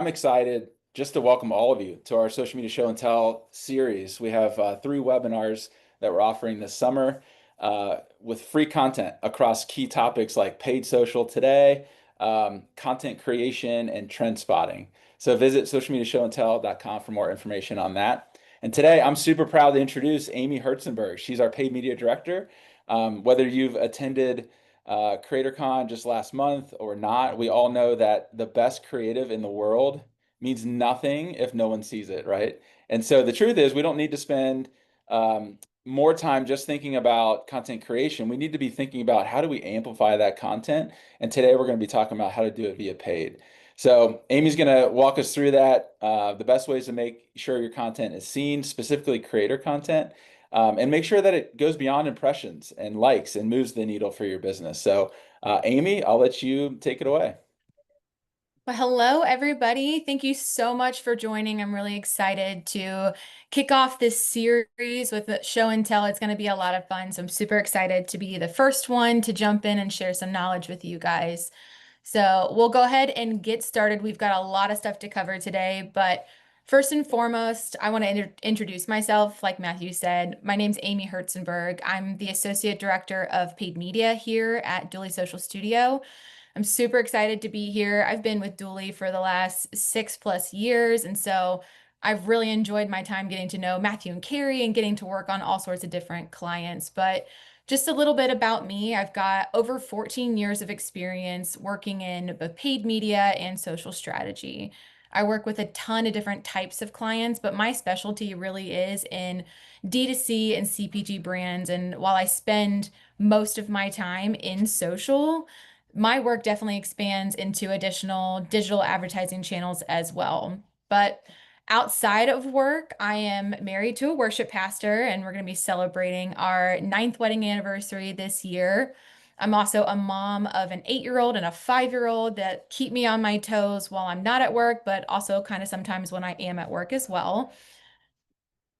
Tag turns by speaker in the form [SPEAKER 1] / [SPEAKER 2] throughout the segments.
[SPEAKER 1] I'm excited just to welcome all of you to our Social Media Show and Tell series. We have three webinars that we're offering this summer with free content across key topics like paid social today, content creation, and trend spotting. So visit socialmediashowandtell.com for more information on that. And today I'm super proud to introduce Amy Herzenberg. She's our paid media director. Whether you've attended CreatorCon just last month or not, we all know that the best creative in the world means nothing if no one sees it, right? And so the truth is, we don't need to spend more time just thinking about content creation. We need to be thinking about how do we amplify that content. And today we're going to be talking about how to do it via paid. So Amy's going to walk us through that, the best ways to make sure your content is seen, specifically creator content, and make sure that it goes beyond impressions and likes and moves the needle for your business. So, Amy, I'll let you take it away.
[SPEAKER 2] Well, hello, everybody. Thank you so much for joining. I'm really excited to kick off this series with the show and tell. It's going to be a lot of fun. So I'm super excited to be the first one to jump in and share some knowledge with you guys. So we'll go ahead and get started. We've got a lot of stuff to cover today, but first and foremost, I want to introduce myself. Like Matthew said, my name's Amy Herzenberg. I'm the Associate Director of Paid Media here at Dooley Social Studio. I'm super excited to be here. I've been with Dooley for the last 6+ years, and so I've really enjoyed my time getting to know Matthew and Carrie and getting to work on all sorts of different clients. But just a little bit about me. I've got over 14 years of experience working in both paid media and social strategy. I work with a ton of different types of clients, but my specialty really is in D2C and CPG brands. And while I spend most of my time in social, my work definitely expands into additional digital advertising channels as well. But outside of work, I am married to a worship pastor, and we're going to be celebrating our ninth wedding anniversary this year. I'm also a mom of an 8-year-old and a 5-year-old that keep me on my toes while I'm not at work, but also kind of sometimes when I am at work as well.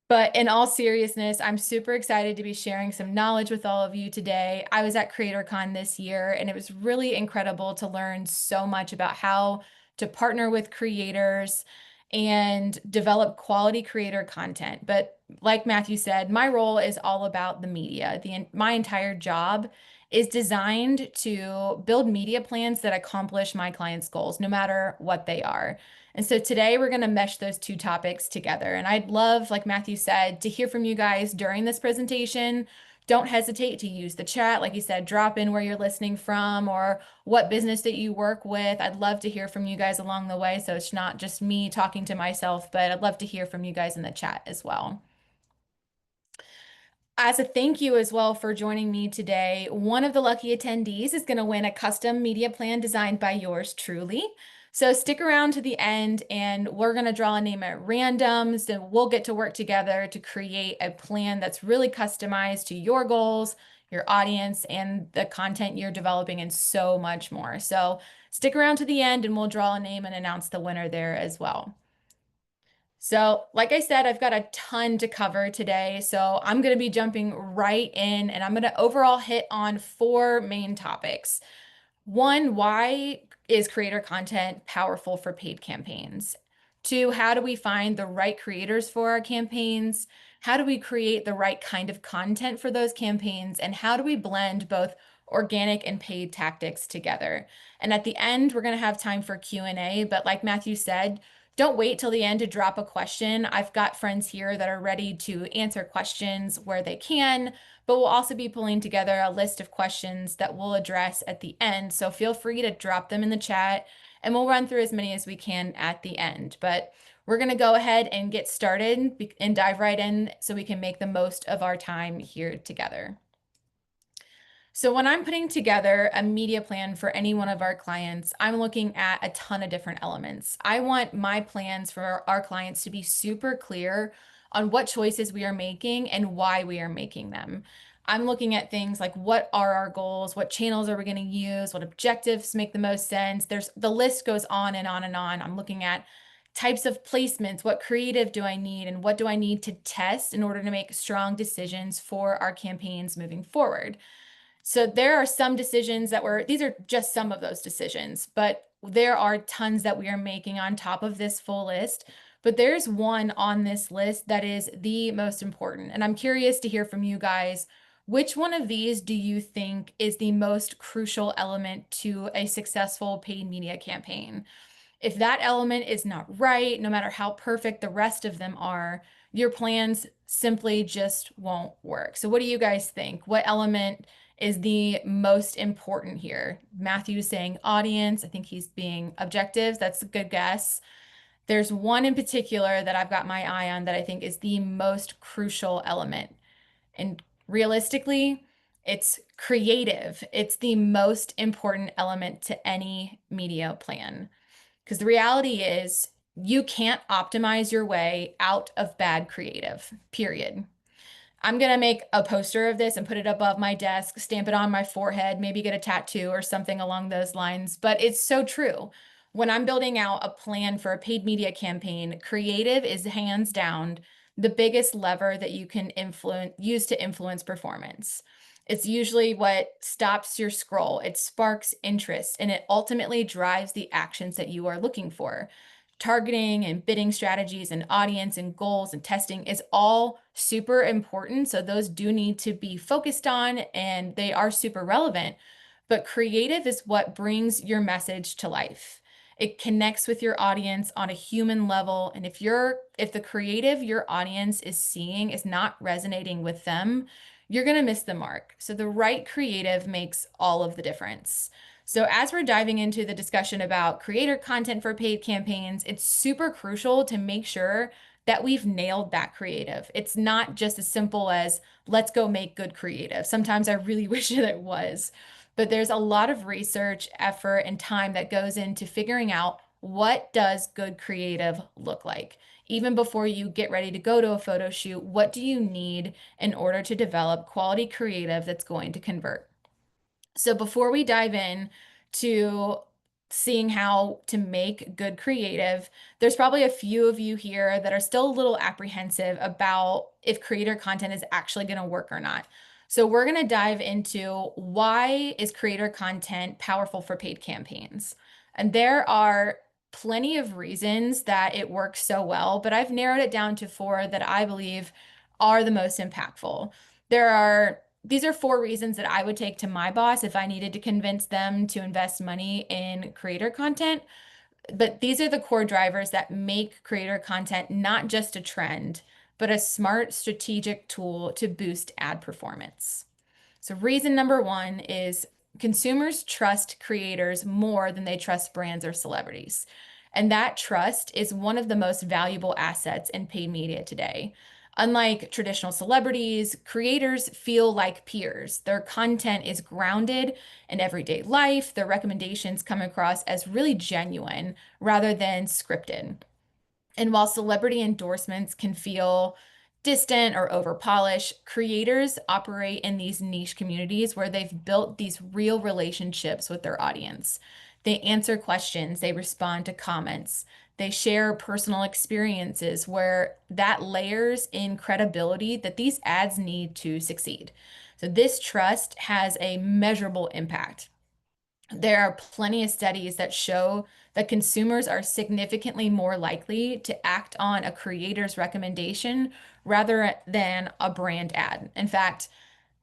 [SPEAKER 2] But in all seriousness, I'm super excited to be sharing some knowledge with all of you today. I was at CreatorCon this year, and it was really incredible to learn so much about how to partner with creators and develop quality creator content. But like Matthew said, my role is all about the media. My entire job is designed to build media plans that accomplish my clients' goals, no matter what they are. And so today we're going to mesh those two topics together. And I'd love, like Matthew said, to hear from you guys during this presentation. Don't hesitate to use the chat. Like you said, drop in where you're listening from or what business that you work with. I'd love to hear from you guys along the way. So it's not just me talking to myself, but I'd love to hear from you guys in the chat as well. As a thank you as well for joining me today, one of the lucky attendees is going to win a custom media plan designed by yours truly. So stick around to the end and we're going to draw a name at random. So we'll get to work together to create a plan that's really customized to your goals, your audience, and the content you're developing, and so much more. So stick around to the end and we'll draw a name and announce the winner there as well. So, like I said, I've got a ton to cover today. So, I'm going to be jumping right in and I'm going to overall hit on 4 main topics. One, why is creator content powerful for paid campaigns? 2, how do we find the right creators for our campaigns? How do we create the right kind of content for those campaigns? And how do we blend both organic and paid tactics together? And at the end, we're going to have time for Q&A, but like Matthew said, don't wait till the end to drop a question. I've got friends here that are ready to answer questions where they can, but we'll also be pulling together a list of questions that we'll address at the end. So feel free to drop them in the chat and we'll run through as many as we can at the end. But we're going to go ahead and get started and dive right in so we can make the most of our time here together. So when I'm putting together a media plan for any one of our clients, I'm looking at a ton of different elements. I want my plans for our clients to be super clear on what choices we are making and why we are making them. I'm looking at things like what are our goals, what channels are we going to use, what objectives make the most sense. The list goes on and on and on. I'm looking at types of placements, what creative do I need, and what do I need to test in order to make strong decisions for our campaigns moving forward. So there are some decisions these are just some of those decisions, but there are tons that we are making on top of this full list, but there's one on this list that is the most important. And I'm curious to hear from you guys. Which one of these do you think is the most crucial element to a successful paid media campaign? If that element is not right, no matter how perfect the rest of them are, your plans simply just won't work. So, what do you guys think? What element is the most important here? Matthew's saying audience. I think he's being objective. That's a good guess. There's one in particular that I've got my eye on that I think is the most crucial element. And realistically, it's creative. It's the most important element to any media plan. Because the reality is, you can't optimize your way out of bad creative, period. I'm going to make a poster of this and put it above my desk, stamp it on my forehead, maybe get a tattoo or something along those lines. But it's so true. When I'm building out a plan for a paid media campaign, creative is hands down the biggest lever that you can use to influence performance. It's usually what stops your scroll, it sparks interest, and it ultimately drives the actions that you are looking for. Targeting and bidding strategies and audience and goals and testing is all super important. So those do need to be focused on and they are super relevant. But creative is what brings your message to life. It connects with your audience on a human level. And if the creative your audience is seeing is not resonating with them, you're going to miss the mark. So the right creative makes all of the difference. So, as we're diving into the discussion about creator content for paid campaigns, it's super crucial to make sure that we've nailed that creative. It's not just as simple as let's go make good creative. Sometimes I really wish that it was, but there's a lot of research, effort, and time that goes into figuring out what does good creative look like. Even before you get ready to go to a photo shoot, what do you need in order to develop quality creative that's going to convert? So before we dive in to seeing how to make good creative, there's probably a few of you here that are still a little apprehensive about if creator content is actually going to work or not. So we're going to dive into why is creator content powerful for paid campaigns? And there are plenty of reasons that it works so well, but I've narrowed it down to four that I believe are the most impactful. These are four reasons that I would take to my boss if I needed to convince them to invest money in creator content. But these are the core drivers that make creator content not just a trend, but a smart strategic tool to boost ad performance. So, reason number one is consumers trust creators more than they trust brands or celebrities. And that trust is one of the most valuable assets in paid media today. Unlike traditional celebrities, creators feel like peers. Their content is grounded in everyday life. Their recommendations come across as really genuine rather than scripted. And while celebrity endorsements can feel distant or over polished, creators operate in these niche communities where they've built these real relationships with their audience. They answer questions, they respond to comments, they share personal experiences where that layers in credibility that these ads need to succeed. So, this trust has a measurable impact. There are plenty of studies that show that consumers are significantly more likely to act on a creator's recommendation rather than a brand ad. In fact,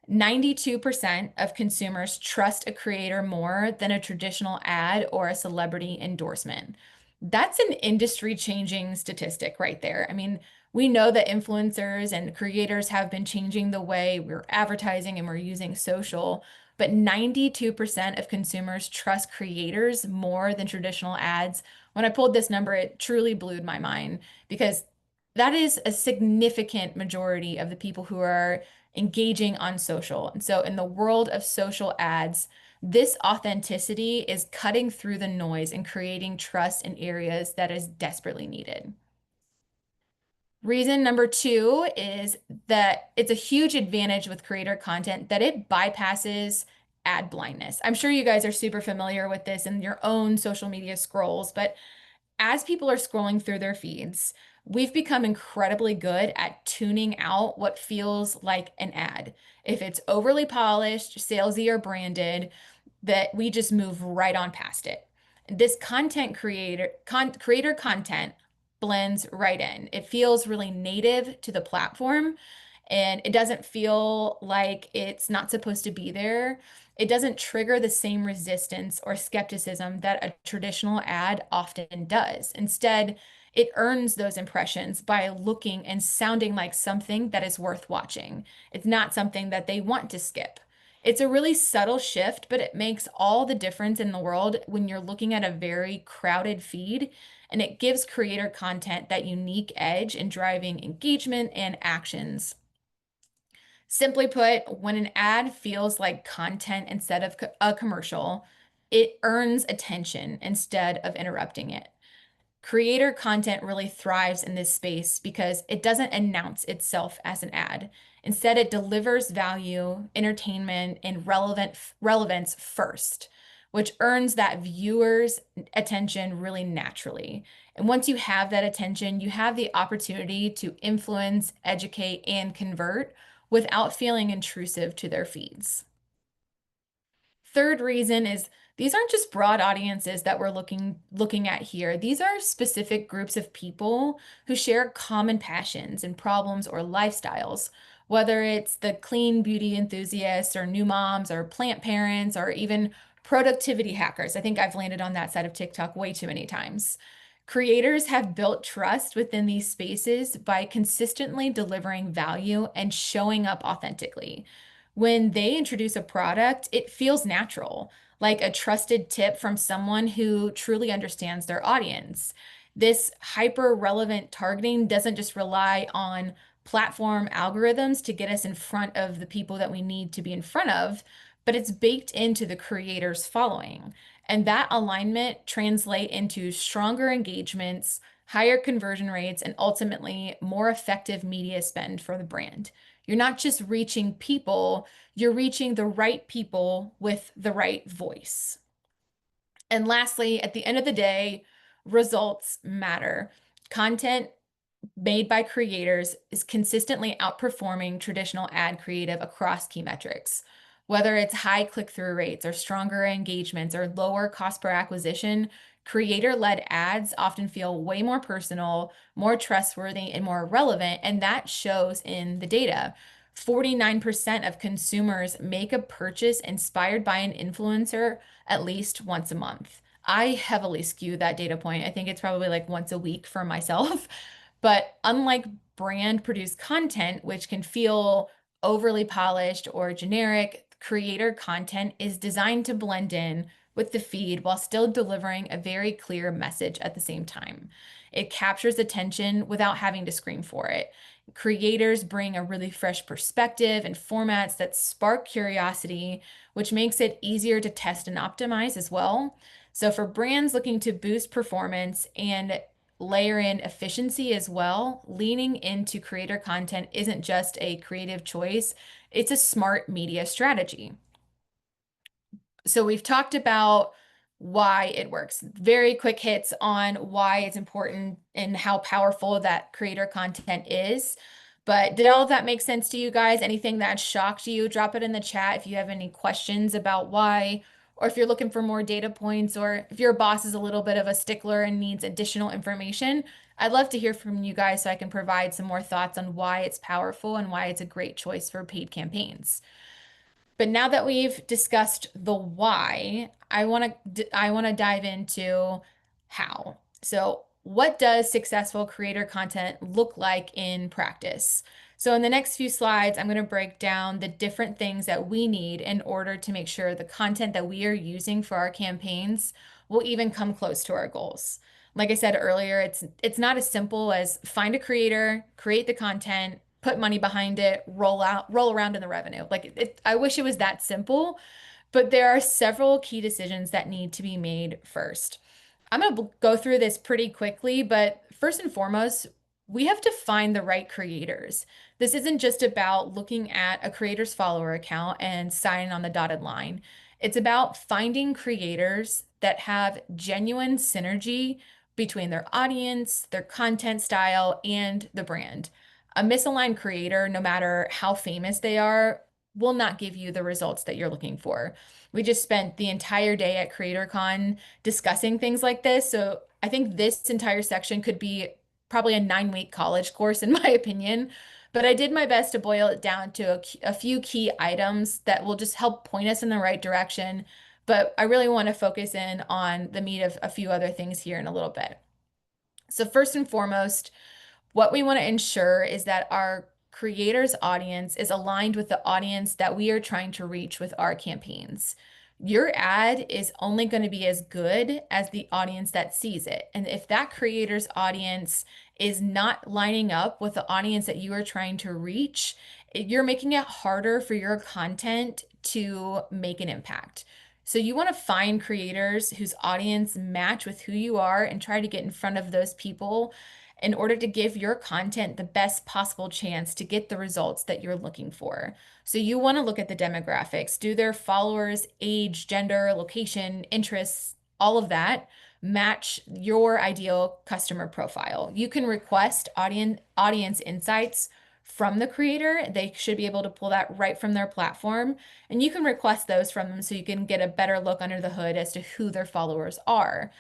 [SPEAKER 2] 92% of consumers trust a creator more than a traditional ad or a celebrity endorsement. That's an industry changing statistic right there. I mean, we know that influencers and creators have been changing the way we're advertising and we're using social, but 92% of consumers trust creators more than traditional ads. When I pulled this number, it truly blew my mind because that is a significant majority of the people who are engaging on social. And so, in the world of social ads, this authenticity is cutting through the noise and creating trust in areas that is desperately needed. Reason number two is that it's a huge advantage with creator content that it bypasses ad blindness. I'm sure you guys are super familiar with this in your own social media scrolls, but as people are scrolling through their feeds, we've become incredibly good at tuning out what feels like an ad. If it's overly polished, salesy, or branded, that we just move right on past it. This creator content blends right in. It feels really native to the platform, and it doesn't feel like it's not supposed to be there. It doesn't trigger the same resistance or skepticism that a traditional ad often does. Instead, it earns those impressions by looking and sounding like something that is worth watching. It's not something that they want to skip. It's a really subtle shift, but it makes all the difference in the world when you're looking at a very crowded feed, and it gives creator content that unique edge in driving engagement and actions. Simply put, when an ad feels like content instead of a commercial, it earns attention instead of interrupting it. Creator content really thrives in this space because it doesn't announce itself as an ad. Instead, it delivers value, entertainment, and relevance first, which earns that viewer's attention really naturally. And once you have that attention, you have the opportunity to influence, educate, and convert without feeling intrusive to their feeds. Third reason is these aren't just broad audiences that we're looking at here. These are specific groups of people who share common passions and problems or lifestyles, whether it's the clean beauty enthusiasts or new moms or plant parents or even productivity hackers. I think I've landed on that side of TikTok way too many times. Creators have built trust within these spaces by consistently delivering value and showing up authentically. When they introduce a product, it feels natural, like a trusted tip from someone who truly understands their audience. This hyper relevant targeting doesn't just rely on platform algorithms to get us in front of the people that we need to be in front of, but it's baked into the creator's following. And that alignment translate into stronger engagements, higher conversion rates, and ultimately more effective media spend for the brand. You're not just reaching people, you're reaching the right people with the right voice. And lastly, at the end of the day, results matter. Content made by creators is consistently outperforming traditional ad creative across key metrics. Whether it's high click-through rates or stronger engagements or lower cost per acquisition, creator-led ads often feel way more personal, more trustworthy, and more relevant, and that shows in the data. 49% of consumers make a purchase inspired by an influencer at least once a month. I heavily skew that data point. I think it's probably like once a week for myself. But unlike brand produced content, which can feel overly polished or generic, creator content is designed to blend in with the feed while still delivering a very clear message at the same time. It captures attention without having to scream for it. Creators bring a really fresh perspective and formats that spark curiosity, which makes it easier to test and optimize as well. So, for brands looking to boost performance and layer in efficiency as well, leaning into creator content isn't just a creative choice, it's a smart media strategy. So we've talked about why it works. Very quick hits on why it's important and how powerful that creator content is. But did all of that make sense to you guys? Anything that shocked you, drop it in the chat if you have any questions about why, or if you're looking for more data points, or if your boss is a little bit of a stickler and needs additional information. I'd love to hear from you guys so I can provide some more thoughts on why it's powerful and why it's a great choice for paid campaigns. But now that we've discussed the why, I want to dive into how. So, what does successful creator content look like in practice? So, in the next few slides, I'm going to break down the different things that we need in order to make sure the content that we are using for our campaigns will even come close to our goals. Like I said earlier, it's not as simple as find a creator, create the content, put money behind it, roll around in the revenue. I wish it was that simple, but there are several key decisions that need to be made first. I'm going to go through this pretty quickly, but first and foremost, we have to find the right creators. This isn't just about looking at a creator's follower account and signing on the dotted line. It's about finding creators that have genuine synergy between their audience, their content style, and the brand. A misaligned creator, no matter how famous they are, will not give you the results that you're looking for. We just spent the entire day at CreatorCon discussing things like this. So I think this entire section could be probably a 9-week college course, in my opinion. But I did my best to boil it down to a few key items that will just help point us in the right direction. But I really want to focus in on the meat of a few other things here in a little bit. So, first and foremost, what we want to ensure is that our creators' audience is aligned with the audience that we are trying to reach with our campaigns. Your ad is only going to be as good as the audience that sees it. And if that creator's audience is not lining up with the audience that you are trying to reach, you're making it harder for your content to make an impact. So you want to find creators whose audience match with who you are and try to get in front of those people in order to give your content the best possible chance to get the results that you're looking for. So you want to look at the demographics. Do their followers, age, gender, location, interests, all of that match your ideal customer profile? You can request audience insights from the creator. They should be able to pull that right from their platform, and you can request those from them so you can get a better look under the hood as to who their followers are.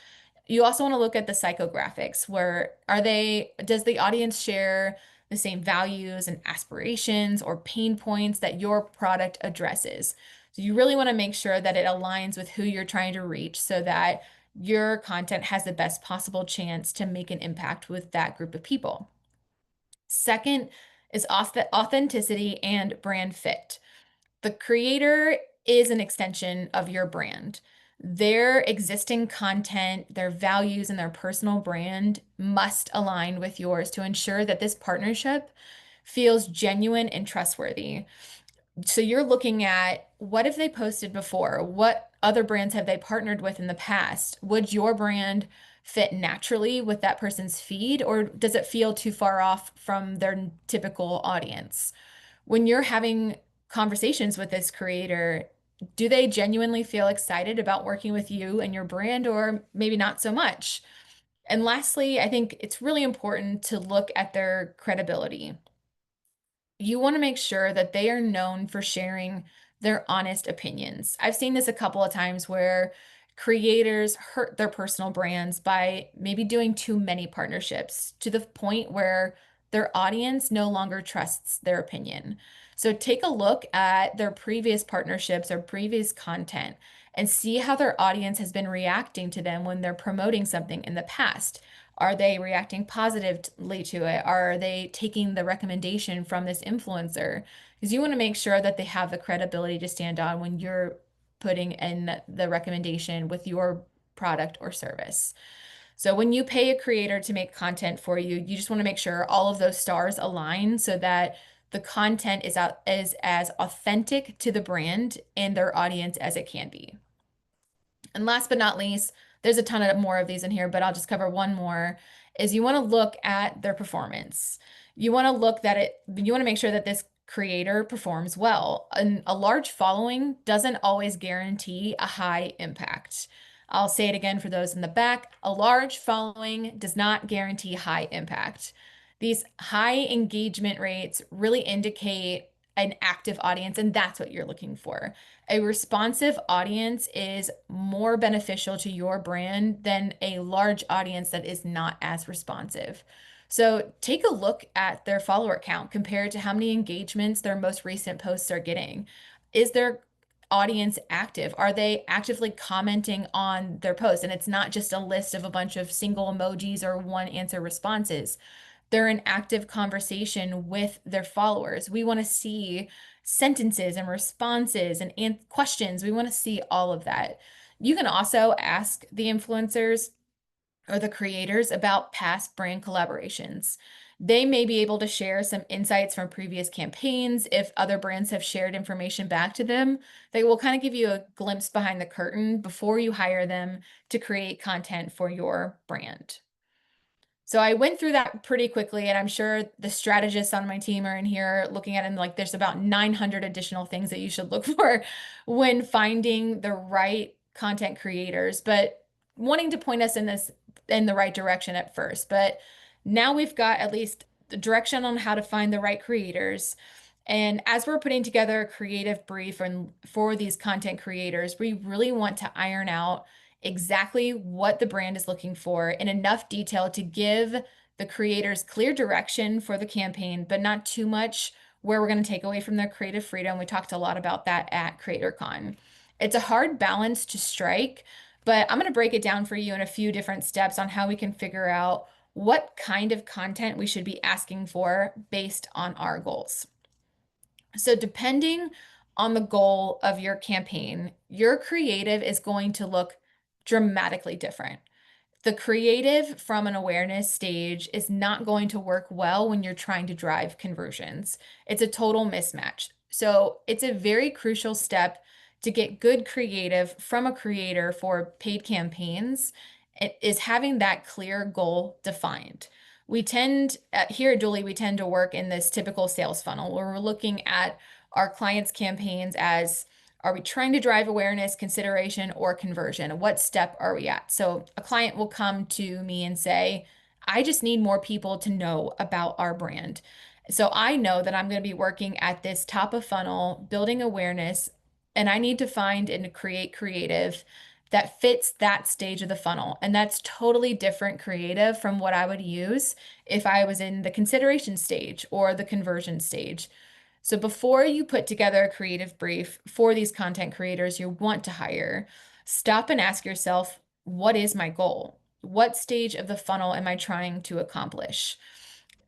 [SPEAKER 2] You also want to look at the psychographics. Where does the audience share the same values and aspirations or pain points that your product addresses? So you really want to make sure that it aligns with who you're trying to reach so that your content has the best possible chance to make an impact with that group of people. Second is authenticity and brand fit. The creator is an extension of your brand. Their existing content, their values, and their personal brand must align with yours to ensure that this partnership feels genuine and trustworthy. So you're looking at, what have they posted before? What other brands have they partnered with in the past? Would your brand fit naturally with that person's feed, or does it feel too far off from their typical audience? When you're having conversations with this creator, do they genuinely feel excited about working with you and your brand, or maybe not so much? And lastly, I think it's really important to look at their credibility. You want to make sure that they are known for sharing their honest opinions. I've seen this a couple of times where creators hurt their personal brands by maybe doing too many partnerships to the point where their audience no longer trusts their opinion. So take a look at their previous partnerships or previous content and see how their audience has been reacting to them when they're promoting something in the past. Are they reacting positively to it? Are they taking the recommendation from this influencer? Because you want to make sure that they have the credibility to stand on when you're putting in the recommendation with your product or service. So when you pay a creator to make content for you, you just want to make sure all of those stars align so that the content is as authentic to the brand and their audience as it can be. And last but not least, there's a ton of more of these in here, but I'll just cover one more, is you want to look at their performance. You want to you want to make sure that this creator performs well. And a large following doesn't always guarantee a high impact. I'll say it again for those in the back. A large following does not guarantee high impact. These high engagement rates really indicate an active audience, and that's what you're looking for. A responsive audience is more beneficial to your brand than a large audience that is not as responsive. So take a look at their follower count compared to how many engagements their most recent posts are getting. Is their audience active? Are they actively commenting on their posts? And it's not just a list of a bunch of single emojis or one answer responses. They're in active conversation with their followers. We want to see sentences and responses and questions. We want to see all of that. You can also ask the influencers or the creators about past brand collaborations. They may be able to share some insights from previous campaigns. If other brands have shared information back to them, they will kind of give you a glimpse behind the curtain before you hire them to create content for your brand. So I went through that pretty quickly, and I'm sure the strategists on my team are in here looking at it, and like there's about 900 additional things that you should look for when finding the right content creators, but wanting to point us in the right direction at first. But now we've got at least the direction on how to find the right creators. And as we're putting together a creative brief and for these content creators, we really want to iron out exactly what the brand is looking for in enough detail to give the creators clear direction for the campaign, but not too much where we're going to take away from their creative freedom. We talked a lot about that at CreatorCon. It's a hard balance to strike, but I'm going to break it down for you in a few different steps on how we can figure out what kind of content we should be asking for based on our goals. So, depending on the goal of your campaign, your creative is going to look dramatically different. The creative from an awareness stage is not going to work well when you're trying to drive conversions. It's a total mismatch. So, it's a very crucial step to get good creative from a creator for paid campaigns. It is having that clear goal defined. We tend here at Duly, we tend to work in this typical sales funnel where we're looking at our clients' campaigns as, are we trying to drive awareness, consideration, or conversion? What step are we at? So a client will come to me and say, I just need more people to know about our brand. So I know that I'm going to be working at this top of funnel, building awareness, and I need to find and create creative that fits that stage of the funnel. And that's totally different creative from what I would use if I was in the consideration stage or the conversion stage. So before you put together a creative brief for these content creators you want to hire, stop and ask yourself, what is my goal? What stage of the funnel am I trying to accomplish?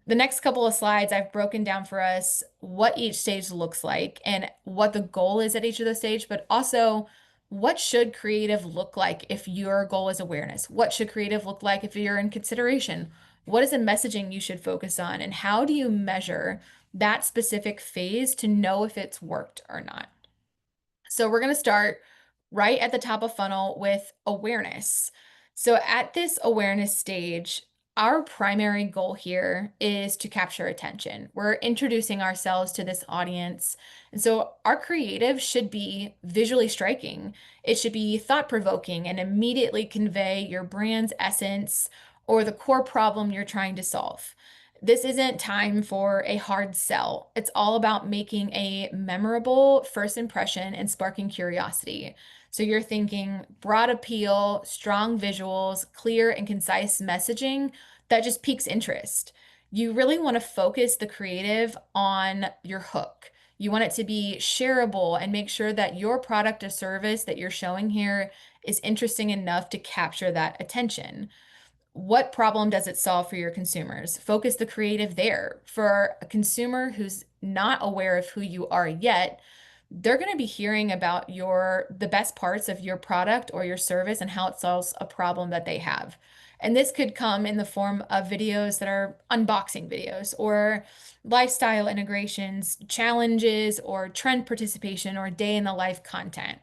[SPEAKER 2] The next couple of slides, I've broken down for us what each stage looks like and what the goal is at each of the stage, but also what should creative look like if your goal is awareness? What should creative look like if you're in consideration? What is the messaging you should focus on? And how do you measure that specific phase to know if it's worked or not? So we're going to start right at the top of funnel with awareness. So at this awareness stage, our primary goal here is to capture attention. We're introducing ourselves to this audience. And so our creative should be visually striking. It should be thought-provoking and immediately convey your brand's essence or the core problem you're trying to solve. This isn't time for a hard sell. It's all about making a memorable first impression and sparking curiosity. So you're thinking broad appeal, strong visuals, clear and concise messaging that just piques interest. You really want to focus the creative on your hook. You want it to be shareable and make sure that your product or service that you're showing here is interesting enough to capture that attention. What problem does it solve for your consumers? Focus the creative there. For a consumer who's not aware of who you are yet, they're going to be hearing about the best parts of your product or your service and how it solves a problem that they have. And this could come in the form of videos that are unboxing videos or lifestyle integrations, challenges, or trend participation or day in the life content.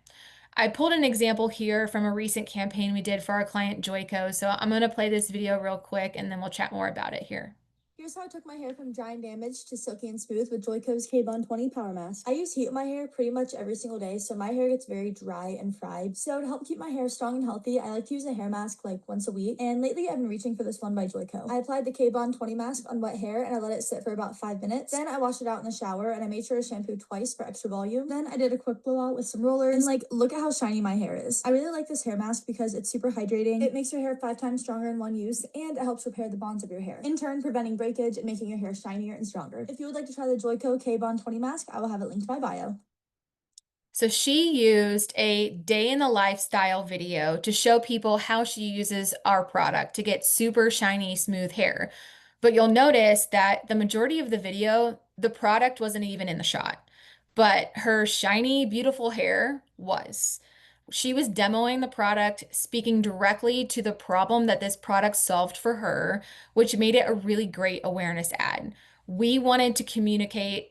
[SPEAKER 2] I pulled an example here from a recent campaign we did for our client Joico. So I'm going to play this video real quick and then we'll chat more about it here.
[SPEAKER 3] Here's how I took my hair from dry and damaged to silky and smooth with Joico's K-Bond 20 Power Mask. I use heat in my hair pretty much every single day, so my hair gets very dry and fried. So to help keep my hair strong and healthy, I like to use a hair mask like once a week. And lately I've been reaching for this one by Joico. I applied the K-Bond 20 mask on wet hair and I let it sit for about 5 minutes. Then I washed it out in the shower and I made sure to shampoo twice for extra volume. Then I did a quick blowout with some rollers and look at how shiny my hair is. I really like this hair mask because it's super hydrating. It makes your hair 5 times stronger in one use and it helps repair the bonds of your hair, in turn preventing breakage and making your hair shinier and stronger. If you would like to try the Joico K-Bond 20 mask, I will have it linked in my bio.
[SPEAKER 2] So she used a day in the lifestyle video to show people how she uses our product to get super shiny, smooth hair. But you'll notice that the majority of the video, the product wasn't even in the shot, but her shiny, beautiful hair was. She was demoing the product, speaking directly to the problem that this product solved for her, which made it a really great awareness ad. We wanted to communicate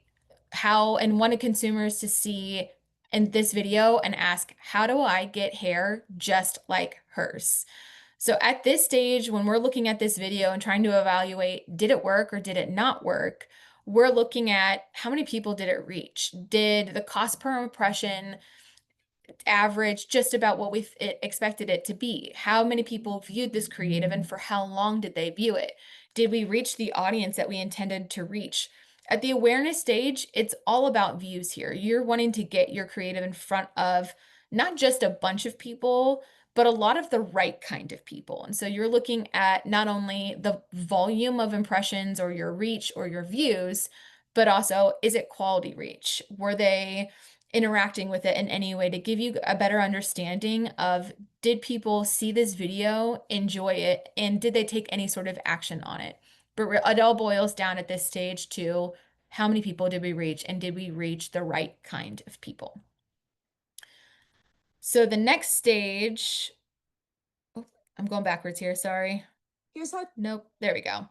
[SPEAKER 2] how and wanted consumers to see in this video and ask, how do I get hair just like hers? So at this stage, when we're looking at this video and trying to evaluate, did it work or did it not work? We're looking at how many people did it reach? Did the cost per impression average just about what we expected it to be? How many people viewed this creative and for how long did they view it? Did we reach the audience that we intended to reach? At the awareness stage, it's all about views here. You're wanting to get your creative in front of not just a bunch of people, but a lot of the right kind of people. And so you're looking at not only the volume of impressions or your reach or your views, but also, is it quality reach? Were they interacting with it in any way to give you a better understanding of, did people see this video, enjoy it, and did they take any sort of action on it? But it all boils down at this stage to, how many people did we reach, and did we reach the right kind of people? So the next stage, oh, I'm going backwards here, sorry.
[SPEAKER 3] Here's how
[SPEAKER 2] Nope, there we go.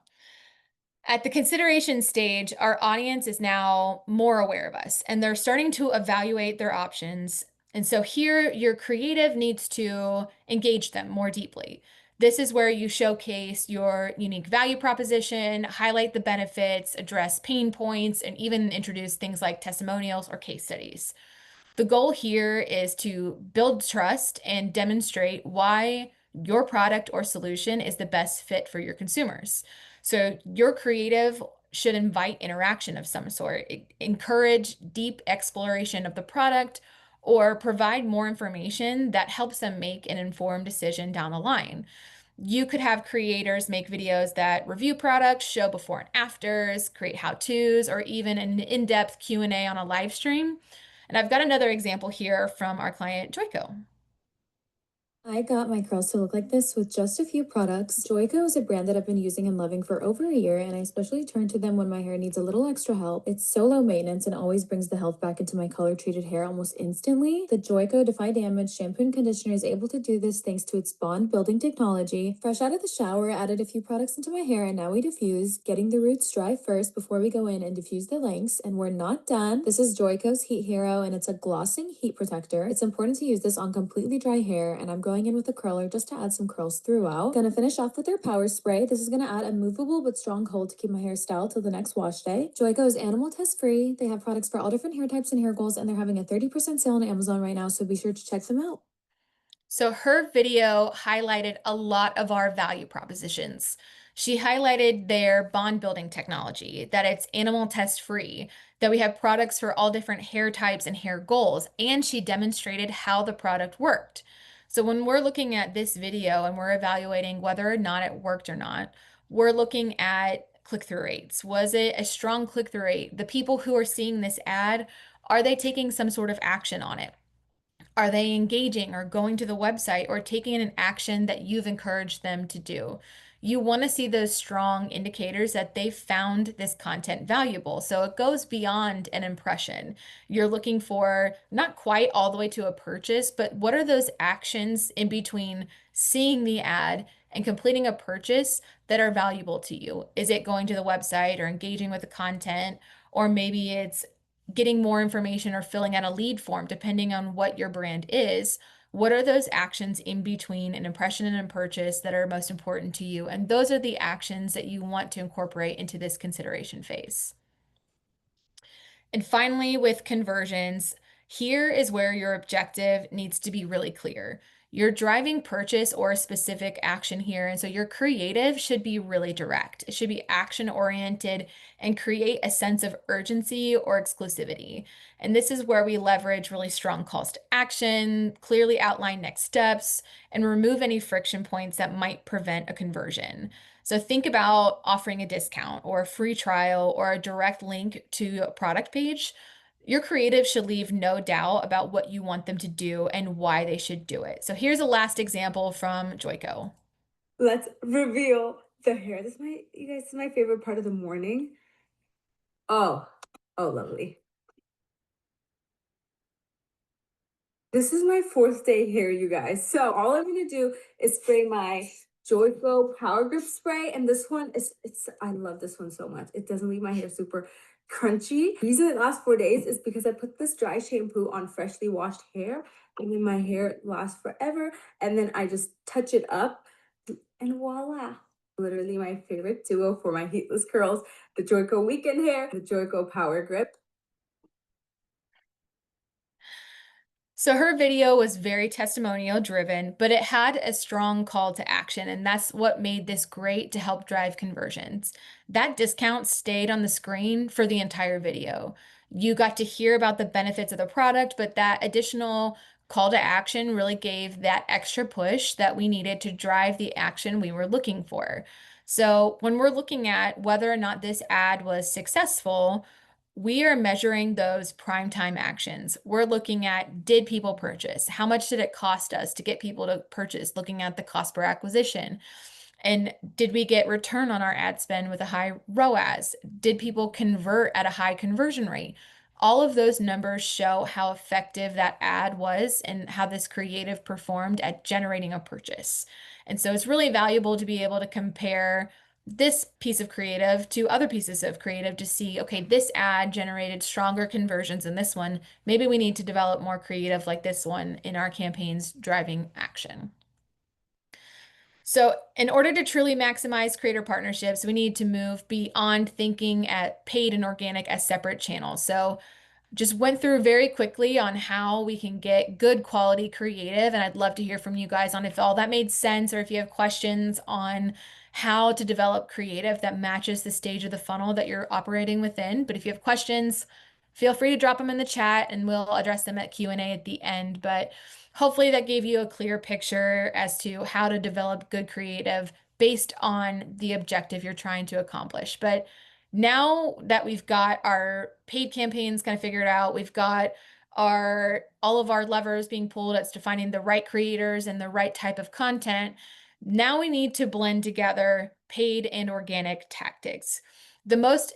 [SPEAKER 2] At the consideration stage, our audience is now more aware of us and they're starting to evaluate their options. And so here, your creative needs to engage them more deeply. This is where you showcase your unique value proposition, highlight the benefits, address pain points, and even introduce things like testimonials or case studies. The goal here is to build trust and demonstrate why your product or solution is the best fit for your consumers. So your creative should invite interaction of some sort, encourage deep exploration of the product, or provide more information that helps them make an informed decision down the line. You could have creators make videos that review products, show before and afters, create how-tos, or even an in-depth Q&A on a live stream. And I've got another example here from our client, Joico.
[SPEAKER 3] I got my curls to look like this with just a few products. Joico is a brand that I've been using and loving for over a year, and I especially turn to them when my hair needs a little extra help. It's so low maintenance and always brings the health back into my color-treated hair almost instantly. The Joico Defy Damage shampoo and conditioner is able to do this thanks to its bond-building technology. Fresh out of the shower, I added a few products into my hair, and now we diffuse, getting the roots dry first before we go in and diffuse the lengths, and we're not done. This is Joico's Heat Hero, and it's a glossing heat protector. It's important to use this on completely dry hair, and I'm going in with a curler just to add some curls throughout. Gonna finish off with their power spray. This is gonna add a movable but strong hold to keep my hair styled till the next wash day. Joico is animal test free. They have products for all different hair types and hair goals, and they're having a 30% sale on Amazon right now, so be sure to check them out.
[SPEAKER 2] So her video highlighted a lot of our value propositions. She highlighted their bond building technology, that it's animal test free, that we have products for all different hair types and hair goals, and she demonstrated how the product worked. So when we're looking at this video and we're evaluating whether or not it worked or not, we're looking at click-through rates. Was it a strong click-through rate? The people who are seeing this ad, are they taking some sort of action on it? Are they engaging or going to the website or taking an action that you've encouraged them to do? You want to see those strong indicators that they found this content valuable. So it goes beyond an impression. You're looking for not quite all the way to a purchase, but what are those actions in between seeing the ad and completing a purchase that are valuable to you? Is it going to the website or engaging with the content? Or maybe it's getting more information or filling out a lead form, depending on what your brand is. What are those actions in between an impression and a purchase that are most important to you? And those are the actions that you want to incorporate into this consideration phase. And finally, with conversions, here is where your objective needs to be really clear. You're driving purchase or a specific action here. And so your creative should be really direct. It should be action oriented and create a sense of urgency or exclusivity. And this is where we leverage really strong calls to action, clearly outline next steps, and remove any friction points that might prevent a conversion. So think about offering a discount or a free trial or a direct link to a product page. Your creative should leave no doubt about what you want them to do and why they should do it. So here's a last example from Joico.
[SPEAKER 4] Let's reveal the hair. You guys, this is my favorite part of the morning. Oh, lovely. This is my 4th day here, you guys. So all I'm gonna do is spray my Joico Power Grip Spray, and this one I love this one so much. It doesn't leave my hair super crunchy. The reason it lasts 4 days is because I put this dry shampoo on freshly washed hair, and then my hair lasts forever, and then I just touch it up, and voila. Literally my favorite duo for my heatless curls, the Joico Weekend Hair, the Joico Power Grip.
[SPEAKER 2] So her video was very testimonial driven, but it had a strong call to action, and that's what made this great to help drive conversions. That discount stayed on the screen for the entire video. You got to hear about the benefits of the product, but that additional call to action really gave that extra push that we needed to drive the action we were looking for. So when we're looking at whether or not this ad was successful, we are measuring those primetime actions. We're looking at, did people purchase? How much did it cost us to get people to purchase? Looking at the cost per acquisition. And did we get return on our ad spend with a high ROAS? Did people convert at a high conversion rate? All of those numbers show how effective that ad was and how this creative performed at generating a purchase. And so it's really valuable to be able to compare this piece of creative to other pieces of creative to see, okay, this ad generated stronger conversions than this one. Maybe we need to develop more creative like this one in our campaigns driving action. So in order to truly maximize creator partnerships, we need to move beyond thinking at paid and organic as separate channels. So just went through very quickly on how we can get good quality creative. And I'd love to hear from you guys on if all that made sense or if you have questions on how to develop creative that matches the stage of the funnel that you're operating within. But if you have questions, feel free to drop them in the chat and we'll address them at Q&A at the end. But hopefully that gave you a clear picture as to how to develop good creative based on the objective you're trying to accomplish. But now that we've got our paid campaigns kind of figured out, we've got all of our levers being pulled as to finding the right creators and the right type of content. Now we need to blend together paid and organic tactics. The most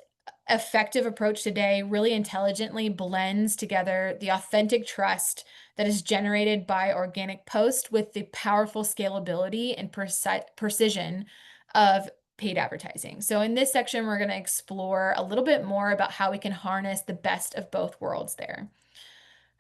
[SPEAKER 2] effective approach today really intelligently blends together the authentic trust that is generated by organic post with the powerful scalability and precision of paid advertising. So in this section, we're going to explore a little bit more about how we can harness the best of both worlds there.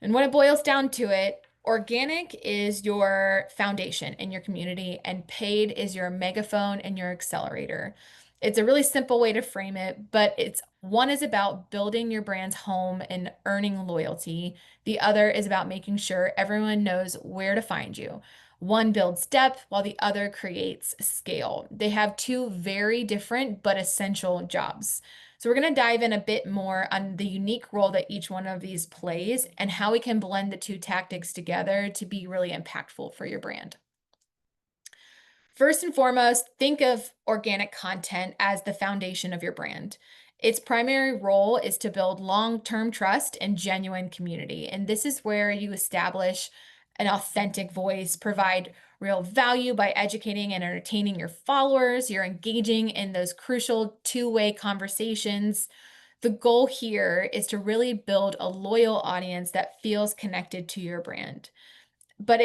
[SPEAKER 2] And when it boils down to it, organic is your foundation in your community and paid is your megaphone and your accelerator. It's a really simple way to frame it, but one is about building your brand's home and earning loyalty. The other is about making sure everyone knows where to find you. One builds depth while the other creates scale. They have two very different but essential jobs. So we're going to dive in a bit more on the unique role that each one of these plays and how we can blend the two tactics together to be really impactful for your brand. First and foremost, think of organic content as the foundation of your brand. Its primary role is to build long-term trust and genuine community. And this is where you establish an authentic voice, provide real value by educating and entertaining your followers. You're engaging in those crucial two-way conversations. The goal here is to really build a loyal audience that feels connected to your brand. But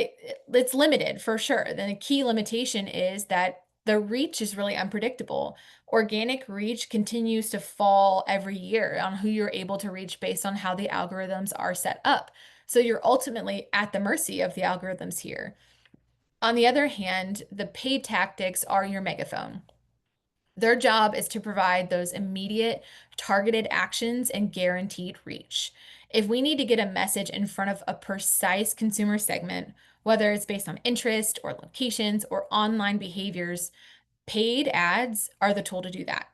[SPEAKER 2] it's limited for sure. Then the key limitation is that the reach is really unpredictable. Organic reach continues to fall every year on who you're able to reach based on how the algorithms are set up. So you're ultimately at the mercy of the algorithms here. On the other hand, the paid tactics are your megaphone. Their job is to provide those immediate targeted actions and guaranteed reach. If we need to get a message in front of a precise consumer segment, whether it's based on interest or locations or online behaviors, paid ads are the tool to do that.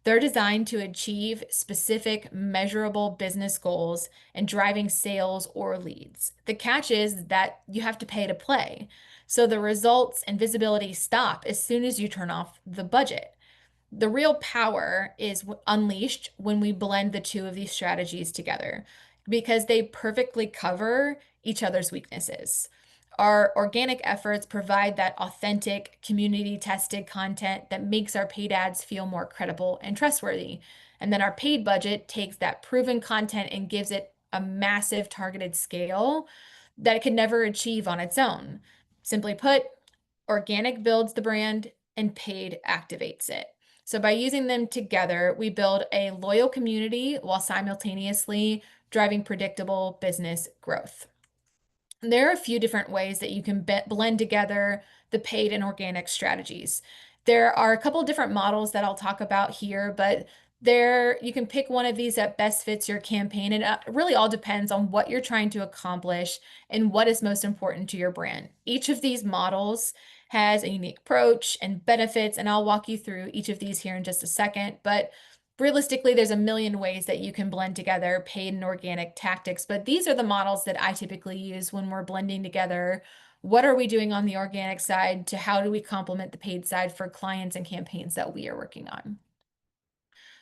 [SPEAKER 2] They're designed to achieve specific measurable business goals and driving sales or leads. The catch is that you have to pay to play. So the results and visibility stop as soon as you turn off the budget. The real power is unleashed when we blend the two of these strategies together because they perfectly cover each other's weaknesses. Our organic efforts provide that authentic, community-tested content that makes our paid ads feel more credible and trustworthy. And then our paid budget takes that proven content and gives it a massive targeted scale that it could never achieve on its own. Simply put, organic builds the brand and paid activates it. So by using them together, we build a loyal community while simultaneously driving predictable business growth. There are a few different ways that you can blend together the paid and organic strategies. There are a couple different models that I'll talk about here, but You can pick one of these that best fits your campaign. It really all depends on what you're trying to accomplish and what is most important to your brand. Each of these models has a unique approach and benefits, and I'll walk you through each of these here in just a second. But realistically, there's a million ways that you can blend together paid and organic tactics, but these are the models that I typically use when we're blending together. What are we doing on the organic side to how do we complement the paid side for clients and campaigns that we are working on?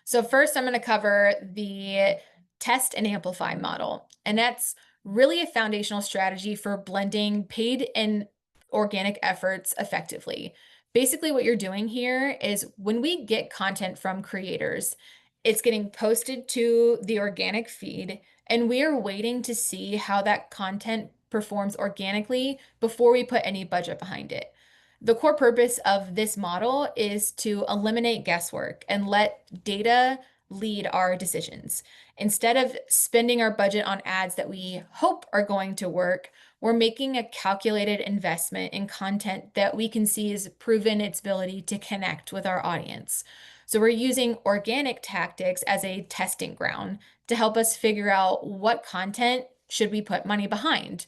[SPEAKER 2] So first, I'm going to cover the test and amplify model, and that's really a foundational strategy for blending paid and organic efforts effectively. Basically, what you're doing here is when we get content from creators, it's getting posted to the organic feed, and we are waiting to see how that content performs organically before we put any budget behind it. The core purpose of this model is to eliminate guesswork and let data lead our decisions. Instead of spending our budget on ads that we hope are going to work, we're making a calculated investment in content that we can see has proven its ability to connect with our audience. So we're using organic tactics as a testing ground to help us figure out what content should we put money behind.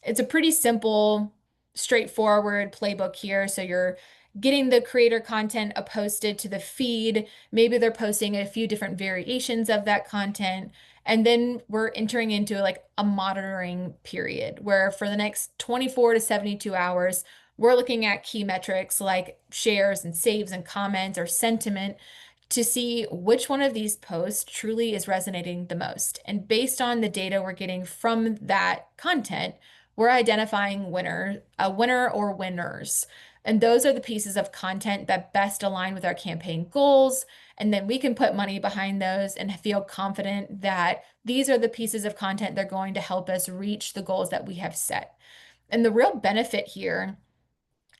[SPEAKER 2] It's a pretty simple, straightforward playbook here. So you're getting the creator content posted to the feed. Maybe they're posting a few different variations of that content. And then we're entering into like a monitoring period where for the next 24 to 72 hours, we're looking at key metrics like shares and saves and comments or sentiment to see which one of these posts truly is resonating the most. And based on the data we're getting from that content, we're identifying a winner or winners. And those are the pieces of content that best align with our campaign goals. And then we can put money behind those and feel confident that these are the pieces of content that are going to help us reach the goals that we have set. And the real benefit here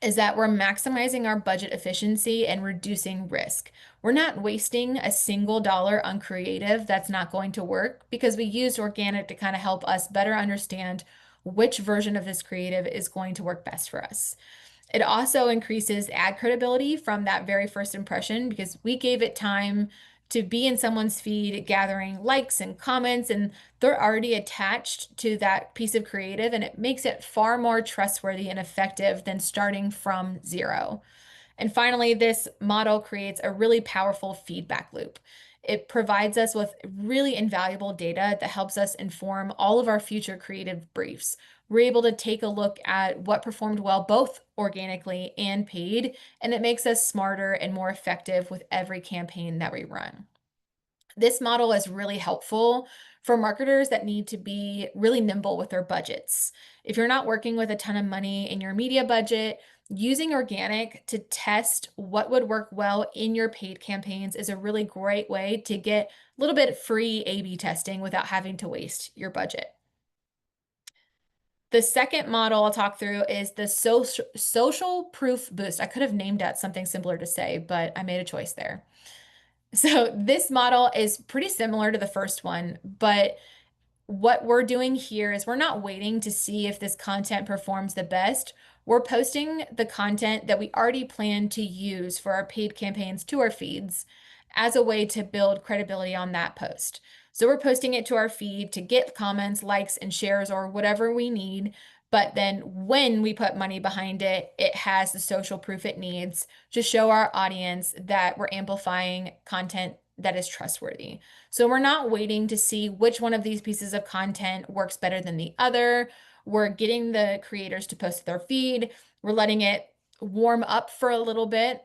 [SPEAKER 2] is that we're maximizing our budget efficiency and reducing risk. We're not wasting a single dollar on creative that's not going to work because we used organic to kind of help us better understand which version of this creative is going to work best for us. It also increases ad credibility from that very first impression because we gave it time to be in someone's feed, gathering likes and comments, and they're already attached to that piece of creative, and it makes it far more trustworthy and effective than starting from zero. And finally, this model creates a really powerful feedback loop. It provides us with really invaluable data that helps us inform all of our future creative briefs. We're able to take a look at what performed well, both organically and paid, and it makes us smarter and more effective with every campaign that we run. This model is really helpful for marketers that need to be really nimble with their budgets. If you're not working with a ton of money in your media budget, using organic to test what would work well in your paid campaigns is a really great way to get a little bit free A/B testing without having to waste your budget. The second model I'll talk through is the social proof boost. I could have named that something simpler to say, but I made a choice there. So this model is pretty similar to the first one, but what we're doing here is we're not waiting to see if this content performs the best. We're posting the content that we already plan to use for our paid campaigns to our feeds as a way to build credibility on that post. So we're posting it to our feed to get comments, likes, and shares or whatever we need. But then when we put money behind it, it has the social proof it needs to show our audience that we're amplifying content that is trustworthy. So we're not waiting to see which one of these pieces of content works better than the other. We're getting the creators to post their feed. We're letting it warm up for a little bit,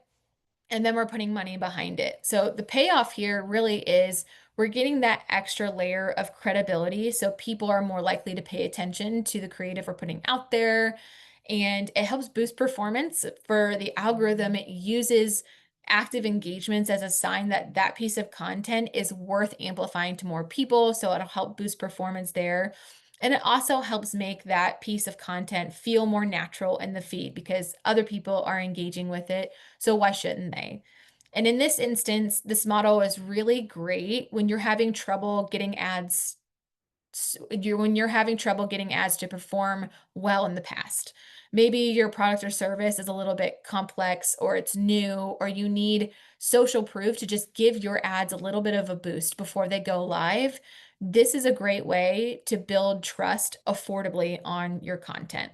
[SPEAKER 2] and then we're putting money behind it. So the payoff here really is we're getting that extra layer of credibility. So people are more likely to pay attention to the creative we're putting out there. And it helps boost performance for the algorithm. It uses active engagements as a sign that that piece of content is worth amplifying to more people. So it'll help boost performance there. And it also helps make that piece of content feel more natural in the feed because other people are engaging with it. So why shouldn't they? And in this instance, this model is really great when you're having trouble getting ads. When you're having trouble getting ads to perform well in the past. Maybe your product or service is a little bit complex or it's new or you need social proof to just give your ads a little bit of a boost before they go live, this is a great way to build trust affordably on your content.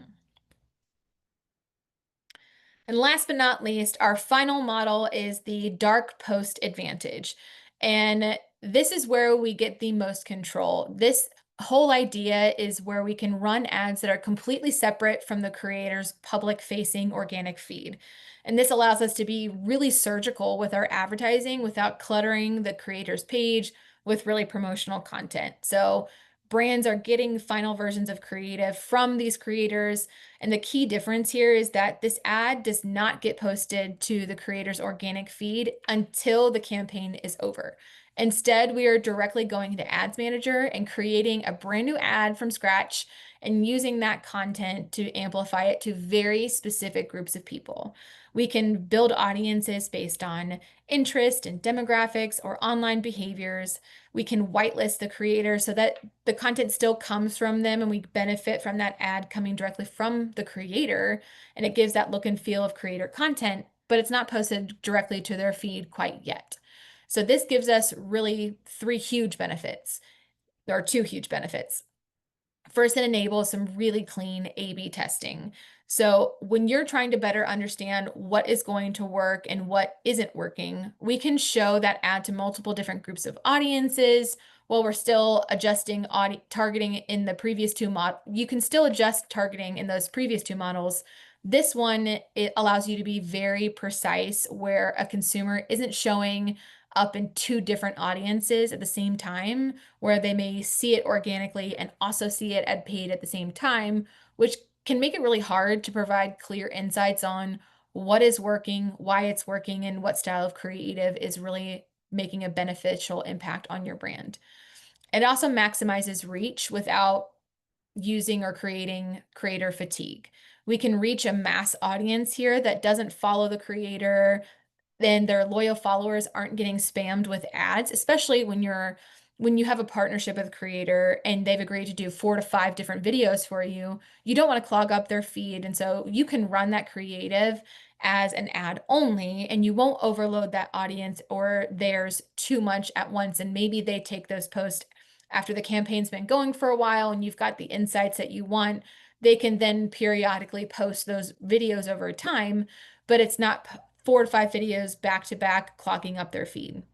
[SPEAKER 2] And last but not least, our final model is the dark post advantage. And this is where we get the most control. This whole idea is where we can run ads that are completely separate from the creator's public facing organic feed. And this allows us to be really surgical with our advertising without cluttering the creator's page with really promotional content. So brands are getting final versions of creative from these creators. And the key difference here is that this ad does not get posted to the creator's organic feed until the campaign is over. Instead, we are directly going into Ads Manager and creating a brand new ad from scratch and using that content to amplify it to very specific groups of people. We can build audiences based on interest and demographics or online behaviors. We can whitelist the creator so that the content still comes from them and we benefit from that ad coming directly from the creator, and it gives that look and feel of creator content, but it's not posted directly to their feed quite yet. So this gives us really three huge benefits. There are two huge benefits. First, it enables some really clean A/B testing. So when you're trying to better understand what is going to work and what isn't working, we can show that ad to multiple different groups of audiences while we're still adjusting targeting in the previous two models. You can still adjust targeting in those previous two models. This one, it allows you to be very precise where a consumer isn't showing up in two different audiences at the same time, where they may see it organically and also see it ad paid at the same time, which can make it really hard to provide clear insights on what is working, why it's working, and what style of creative is really making a beneficial impact on your brand. It also maximizes reach without using or creating creator fatigue. We can reach a mass audience here that doesn't follow the creator, then their loyal followers aren't getting spammed with ads, especially when you have a partnership with a creator and they've agreed to do 4 to 5 different videos for you. You don't want to clog up their feed, and so you can run that creative as an ad only, and you won't overload that audience or theirs too much at once. And maybe they take those posts after the campaign's been going for a while and you've got the insights that you want. They can then periodically post those videos over time, but it's not 4 to 5 videos back to back clogging up their feed.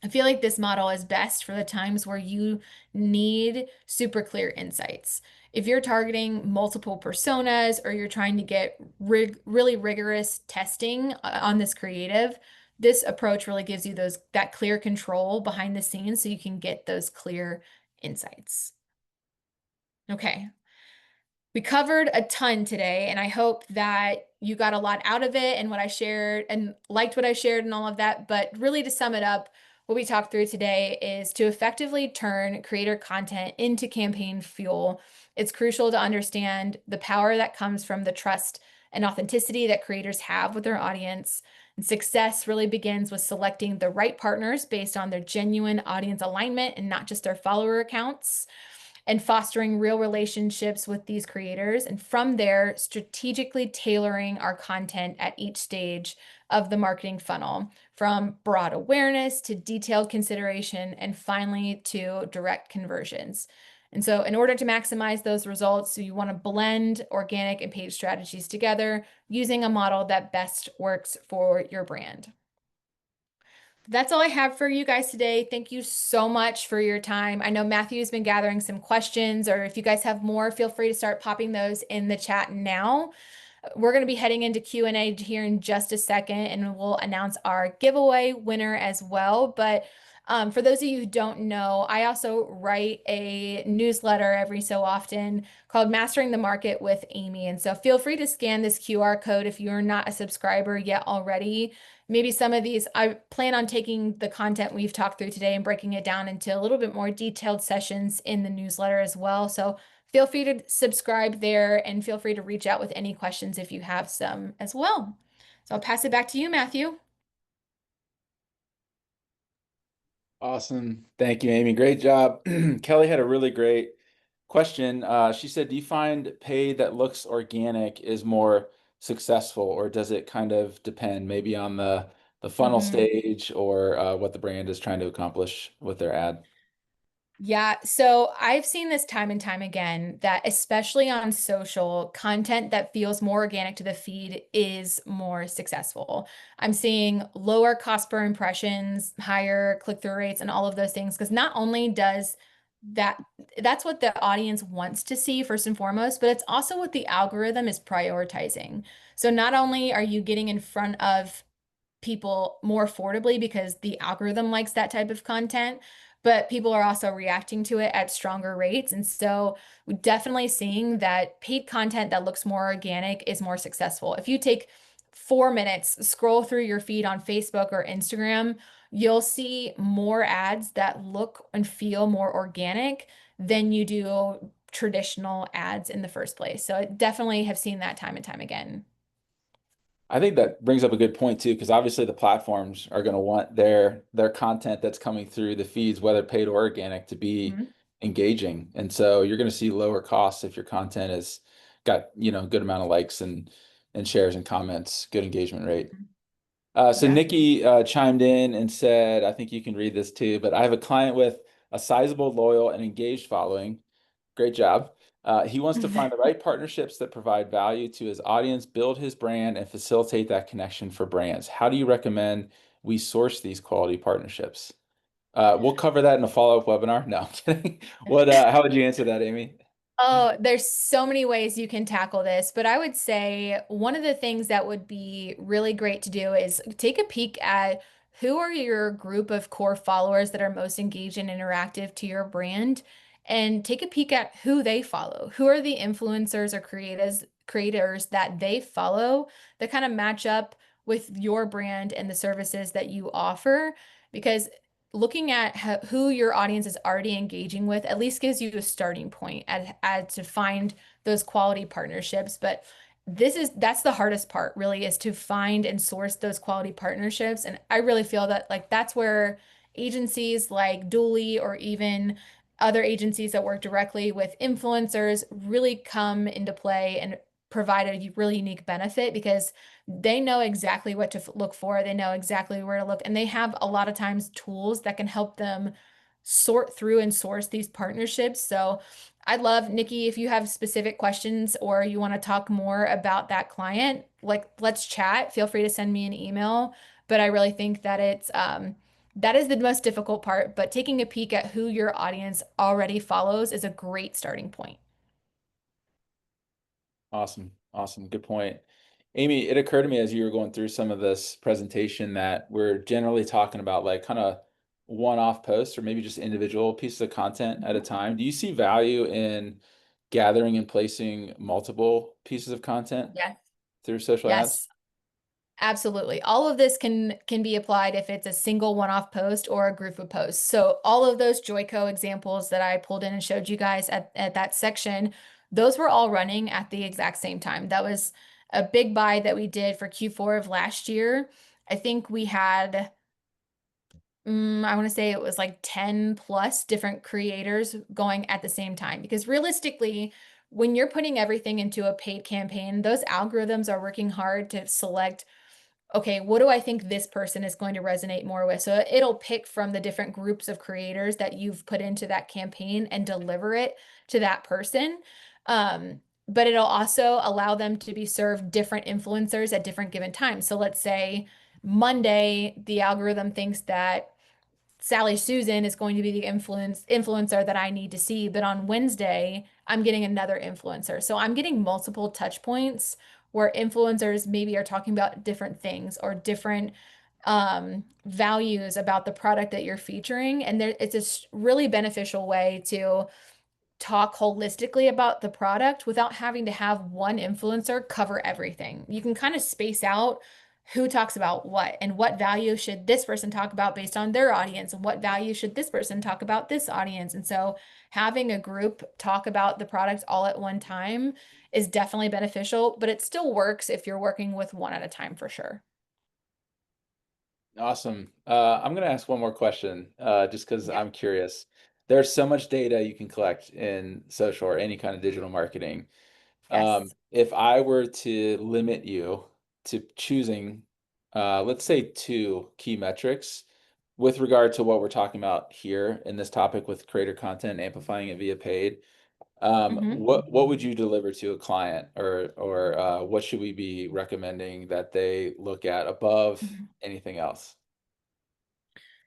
[SPEAKER 2] I feel like this model is best for the times where you need super clear insights. If you're targeting multiple personas or you're trying to get really rigorous testing on this creative, this approach really gives you that clear control behind the scenes so you can get those clear insights. Okay, we covered a ton today, and I hope that you got a lot out of it and what I shared and liked what I shared and all of that. But really, to sum it up, what we talked through today is to effectively turn creator content into campaign fuel. It's crucial to understand the power that comes from the trust and authenticity that creators have with their audience. And success really begins with selecting the right partners based on their genuine audience alignment and not just their follower accounts, and fostering real relationships with these creators. And from there, strategically tailoring our content at each stage of the marketing funnel, from broad awareness to detailed consideration, and finally to direct conversions. And so in order to maximize those results, you want to blend organic and paid strategies together using a model that best works for your brand. That's all I have for you guys today. Thank you so much for your time. I know Matthew's been gathering some questions, or if you guys have more, feel free to start popping those in the chat now. We're going to be heading into Q&A here in just a second, and we'll announce our giveaway winner as well. But for those of you who don't know, I also write a newsletter every so often called Mastering the Market with Amy. And so feel free to scan this QR code if you're not a subscriber yet already. Maybe some of these, I plan on taking the content we've talked through today and breaking it down into a little bit more detailed sessions in the newsletter as well. So feel free to subscribe there and feel free to reach out with any questions if you have some as well. So I'll pass it back to you, Matthew.
[SPEAKER 1] Awesome. Thank you, Amy. Great job. Kelly had a really great question. She said, do you find paid that looks organic is more successful, or does it kind of depend maybe on the the funnel
[SPEAKER 2] Mhm.
[SPEAKER 1] stage or what the brand is trying to accomplish with their ad?
[SPEAKER 2] Yeah, so I've seen this time and time again that especially on social, content that feels more organic to the feed is more successful. I'm seeing lower cost per impressions, higher click-through rates, and all of those things because not only does that that's what the audience wants to see first and foremost, but it's also what the algorithm is prioritizing. So not only are you getting in front of people more affordably because the algorithm likes that type of content, but people are also reacting to it at stronger rates. And so we're definitely seeing that paid content that looks more organic is more successful. If you take 4 minutes, scroll through your feed on Facebook or Instagram, you'll see more ads that look and feel more organic than you do traditional ads in the first place. So I definitely have seen that time and time again.
[SPEAKER 1] I think that brings up a good point too, because obviously the platforms are going to want their content that's coming through the feeds, whether paid or organic, to be
[SPEAKER 2] Mhm.
[SPEAKER 1] engaging. And so you're going to see lower costs if your content has got, good amount of likes and shares and comments, good engagement rate. So
[SPEAKER 2] Yeah.
[SPEAKER 1] Nikki chimed in and said, I think you can read this too, but I have a client with a sizable, loyal, and engaged following. Great job. He wants to find the right partnerships that provide value to his audience, build his brand, and facilitate that connection for brands. How do you recommend we source these quality partnerships? We'll cover that in a follow-up webinar. No, I'm kidding. How would you answer that, Amy?
[SPEAKER 2] Oh, there's so many ways you can tackle this, but I would say one of the things that would be really great to do is take a peek at who are your group of core followers that are most engaged and interactive to your brand, and take a peek at who they follow. Who are the influencers or creators that they follow that kind of match up with your brand and the services that you offer? Because looking at who your audience is already engaging with at least gives you a starting point at to find those quality partnerships. But that's the hardest part really is to find and source those quality partnerships. And I really feel that like that's where agencies like Dooley or even other agencies that work directly with influencers really come into play and provide a really unique benefit because they know exactly what to look for. They know exactly where to look, and they have a lot of times tools that can help them sort through and source these partnerships. So I'd love, Nikki, if you have specific questions or you want to talk more about that client, like let's chat. Feel free to send me an email. But I really think that that is the most difficult part. But taking a peek at who your audience already follows is a great starting point.
[SPEAKER 1] Awesome. Awesome. Good point. Amy, it occurred to me as you were going through some of this presentation that we're generally talking about like kind of one-off posts or maybe just individual pieces of content at a time. Do you see value in gathering and placing multiple pieces of content
[SPEAKER 2] Yes.
[SPEAKER 1] through social ads?
[SPEAKER 2] Yes. Absolutely. All of this can be applied if it's a single one-off post or a group of posts. So all of those Joico examples that I pulled in and showed you guys at that section, those were all running at the exact same time. That was a big buy that we did for Q4 of last year. I think we had I want to say it was like 10 plus different creators going at the same time. Because realistically, when you're putting everything into a paid campaign, those algorithms are working hard to select, okay, what do I think this person is going to resonate more with? So it'll pick from the different groups of creators that you've put into that campaign and deliver it to that person. But it'll also allow them to be served different influencers at different given times. So let's say Monday, the algorithm thinks that Sally Susan is going to be the influencer that I need to see, but on Wednesday, I'm getting another influencer. So I'm getting multiple touch points where influencers maybe are talking about different things or different values about the product that you're featuring. And it's a really beneficial way to talk holistically about the product without having to have one influencer cover everything. You can kind of space out who talks about what and what value should this person talk about based on their audience and what value should this person talk about this audience. And so having a group talk about the product all at one time is definitely beneficial, but it still works if you're working with one at a time for sure.
[SPEAKER 1] Awesome. I'm going to ask one more question, just because
[SPEAKER 2] Yeah.
[SPEAKER 1] I'm curious. There's so much data you can collect in social or any kind of digital marketing.
[SPEAKER 2] Yes.
[SPEAKER 1] If I were to limit you to choosing let's say 2 key metrics with regard to what we're talking about here in this topic with creator content, amplifying it via paid.
[SPEAKER 2] Mhm.
[SPEAKER 1] What would you deliver to a client, or what should we be recommending that they look at above
[SPEAKER 2] Mhm.
[SPEAKER 1] anything else?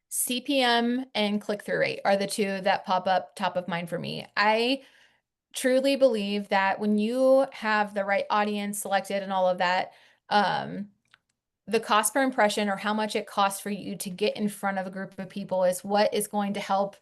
[SPEAKER 2] CPM and click-through rate are the two that pop up top of mind for me. I truly believe that when you have the right audience selected and all of that, um, the cost per impression or how much it costs for you to get in front of a group of people is what is going to help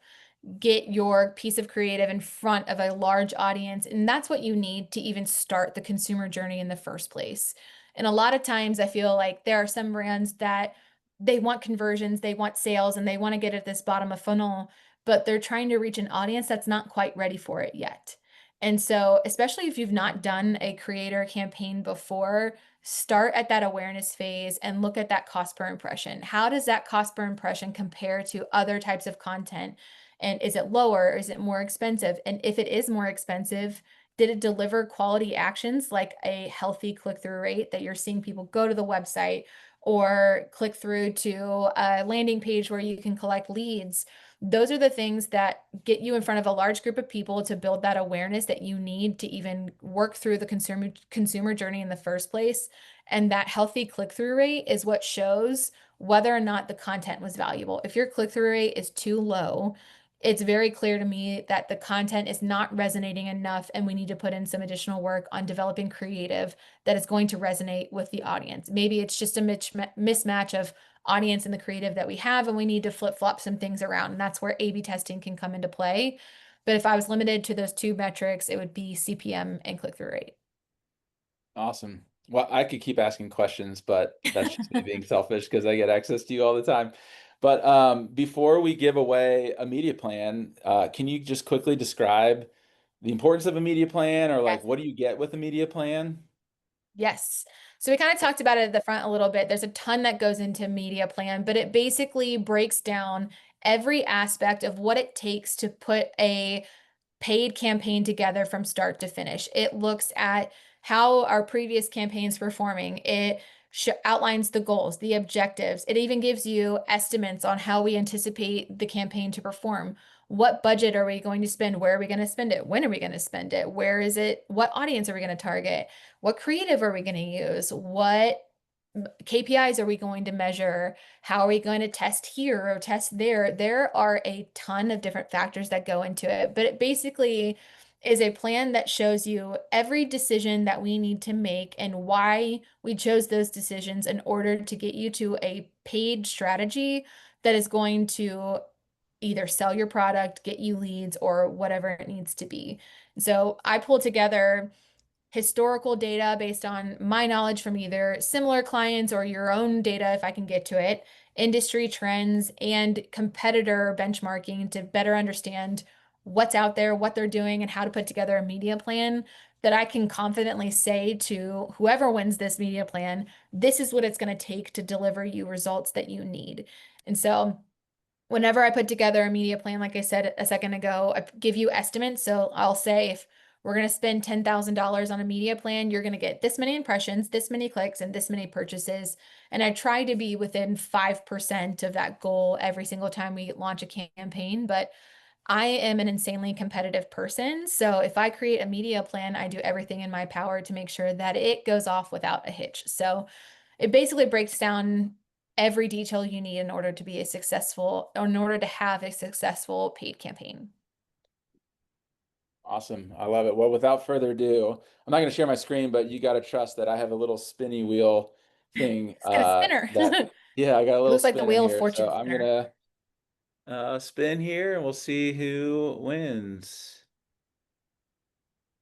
[SPEAKER 2] get your piece of creative in front of a large audience. And that's what you need to even start the consumer journey in the first place. And a lot of times I feel like there are some brands that they want conversions, they want sales, and they want to get at this bottom of funnel, but they're trying to reach an audience that's not quite ready for it yet. And so, especially if you've not done a creator campaign before, start at that awareness phase and look at that cost per impression. How does that cost per impression compare to other types of content? And is it lower or is it more expensive? And if it is more expensive, did it deliver quality actions like a healthy click-through rate that you're seeing people go to the website or click through to a landing page where you can collect leads? Those are the things that get you in front of a large group of people to build that awareness that you need to even work through the consumer journey in the first place. And that healthy click-through rate is what shows whether or not the content was valuable. If your click-through rate is too low, it's very clear to me that the content is not resonating enough, and we need to put in some additional work on developing creative that is going to resonate with the audience. Maybe it's just a mismatch of audience and the creative that we have, and we need to flip-flop some things around. And that's where A/B testing can come into play. But if I was limited to those 2 metrics, it would be CPM and click-through rate.
[SPEAKER 1] Awesome. Well, I could keep asking questions, but that's just me being selfish because I get access to you all the time. But before we give away a media plan, can you just quickly describe the importance of a media plan, or like
[SPEAKER 2] Yes.
[SPEAKER 1] what do you get with a media plan?
[SPEAKER 2] Yes. So we kind of talked about it at the front a little bit. There's a ton that goes into media plan, but it basically breaks down every aspect of what it takes to put a paid campaign together from start to finish. It looks at how our previous campaigns performing. It outlines the goals, the objectives. It even gives you estimates on how we anticipate the campaign to perform. What budget are we going to spend? Where are we going to spend it? When are we going to spend it? Where is it? What audience are we going to target? What creative are we going to use? What KPIs are we going to measure? How are we going to test here or test there? There are a ton of different factors that go into it, but it basically is a plan that shows you every decision that we need to make and why we chose those decisions in order to get you to a paid strategy that is going to either sell your product, get you leads, or whatever it needs to be. So I pull together historical data based on my knowledge from either similar clients or your own data, if I can get to it, industry trends, and competitor benchmarking to better understand what's out there, what they're doing, and how to put together a media plan that I can confidently say to whoever wins this media plan, this is what it's going to take to deliver you results that you need. And so, whenever I put together a media plan, like I said a second ago, I give you estimates. So I'll say if we're going to spend $10,000 on a media plan, you're going to get this many impressions, this many clicks, and this many purchases. And I try to be within 5% of that goal every single time we launch a campaign. But I am an insanely competitive person. So if I create a media plan, I do everything in my power to make sure that it goes off without a hitch. So it basically breaks down every detail you need in order to be a successful, or in order to have a successful paid campaign.
[SPEAKER 1] Awesome. I love it. Well, without further ado, I'm not going to share my screen, but you got to trust that I have a little spinny wheel thing
[SPEAKER 2] It's got a spinner.
[SPEAKER 1] that, yeah, I got a
[SPEAKER 2] It
[SPEAKER 1] little
[SPEAKER 2] looks like the
[SPEAKER 1] spin in
[SPEAKER 2] Wheel of
[SPEAKER 1] here. So
[SPEAKER 2] Fortune
[SPEAKER 1] I'm
[SPEAKER 2] spinner.
[SPEAKER 1] going to spin here and we'll see who wins.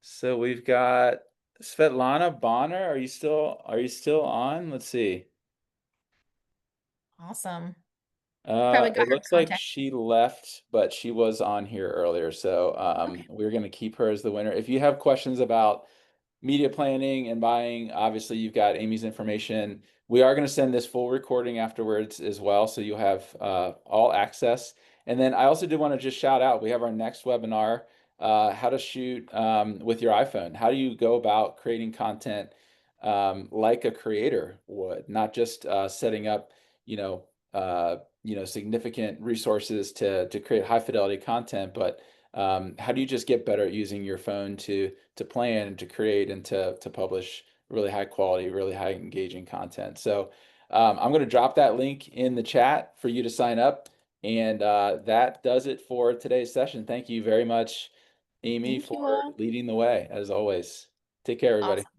[SPEAKER 1] So we've got Svetlana Bonner. Are you still on? Let's see.
[SPEAKER 2] Awesome. Probably got
[SPEAKER 1] It
[SPEAKER 2] her
[SPEAKER 1] looks like
[SPEAKER 2] contact.
[SPEAKER 1] she left, but she was on here earlier. So
[SPEAKER 2] Okay.
[SPEAKER 1] we're going to keep her as the winner. If you have questions about media planning and buying, obviously you've got Amy's information. We are going to send this full recording afterwards as well, so you'll have all access. And then I also did want to just shout out, we have our next webinar, how to shoot with your iPhone. How do you go about creating content like a creator would, not just setting up, significant resources to create high fidelity content, but how do you just get better at using your phone to plan and to create and to publish really high quality, really high engaging content. So I'm going to drop that link in the chat for you to sign up. And that does it for today's session. Thank you very much, Amy,
[SPEAKER 2] Thank you
[SPEAKER 1] for
[SPEAKER 2] all.
[SPEAKER 1] leading the way, as always. Take care, everybody.
[SPEAKER 2] Awesome.